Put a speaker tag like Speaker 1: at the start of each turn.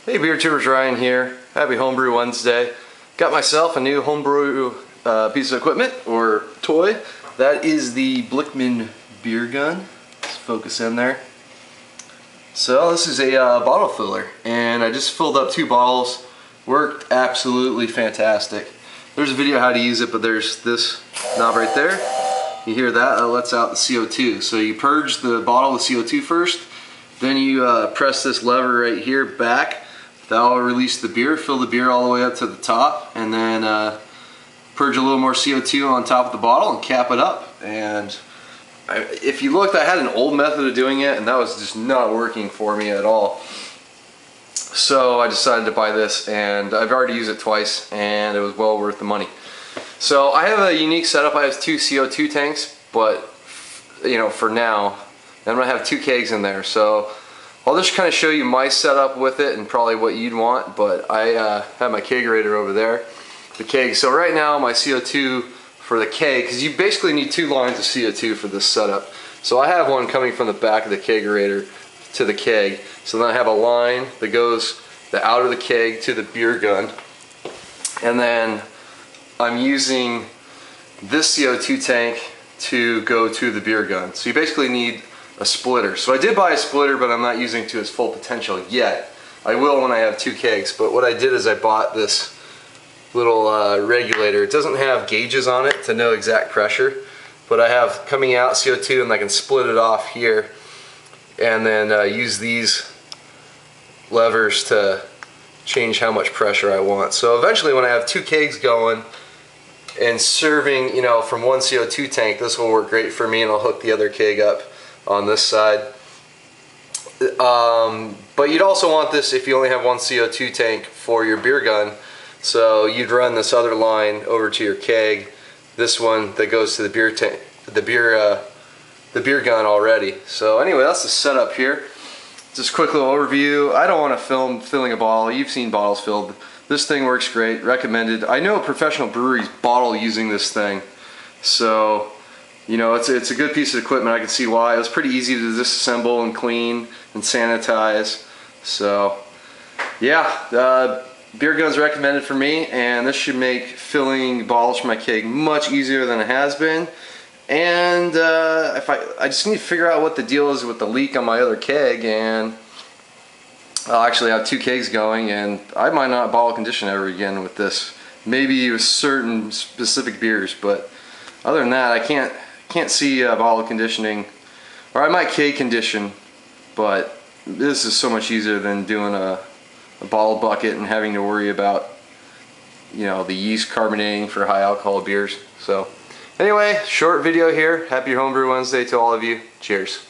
Speaker 1: Hey beer tubers, Ryan here. Happy Homebrew Wednesday. Got myself a new homebrew piece of equipment or toy. That is the Blickman beer gun. Let's focus in there. So this is a bottle filler, and I just filled up 2 bottles. Worked absolutely fantastic. There's a video how to use it, but there's this knob right there. You hear that? That lets out the CO2. So you purge the bottle with CO2 first, then you press this lever right here back. That'll release the beer, fill the beer all the way up to the top, and then purge a little more CO2 on top of the bottle and cap it up. And if you looked, I had an old method of doing it, and that was just not working for me at all. So I decided to buy this, and I've already used it twice, and it was well worth the money. So I have a unique setup. I have 2 CO2 tanks, but you know, for now, I'm gonna have 2 kegs in there. So I'll just kind of show you my setup with it and probably what you'd want, but I have my kegerator over there, the keg. So right now my CO2 for the keg, because you basically need 2 lines of CO2 for this setup. So I have one coming from the back of the kegerator to the keg. So then I have a line that goes out of the keg to the beer gun. And then I'm using this CO2 tank to go to the beer gun. So you basically need a splitter. So I did buy a splitter, but I'm not using it to its full potential yet. I will when I have 2 kegs, but what I did is I bought this little regulator. It doesn't have gauges on it to know exact pressure, but I have coming out CO2, and I can split it off here and then use these levers to change how much pressure I want. So eventually when I have 2 kegs going and serving, you know, from 1 CO2 tank, this will work great for me, and I'll hook the other keg up on this side. But you'd also want this if you only have 1 CO2 tank for your beer gun. So you'd run this other line over to your keg, this one that goes to the beer tank, the beer gun already. So anyway, that's the setup here. Just a quick little overview. I don't want to film filling a bottle. You've seen bottles filled. This thing works great. Recommended. I know professional breweries bottle using this thing, so you know, it's a good piece of equipment. I can see why. It was pretty easy to disassemble and clean and sanitize. So yeah, beer gun's recommended for me, and this should make filling bottles for my keg much easier than it has been. And if I just need to figure out what the deal is with the leak on my other keg, and I'll actually have 2 kegs going, and I might not bottle condition ever again with this. Maybe with certain specific beers, but other than that, I can't see bottle conditioning, or I might keg condition, but this is so much easier than doing a bottle bucket and having to worry about, you know, the yeast carbonating for high alcohol beers. So anyway, short video here. Happy Homebrew Wednesday to all of you. Cheers.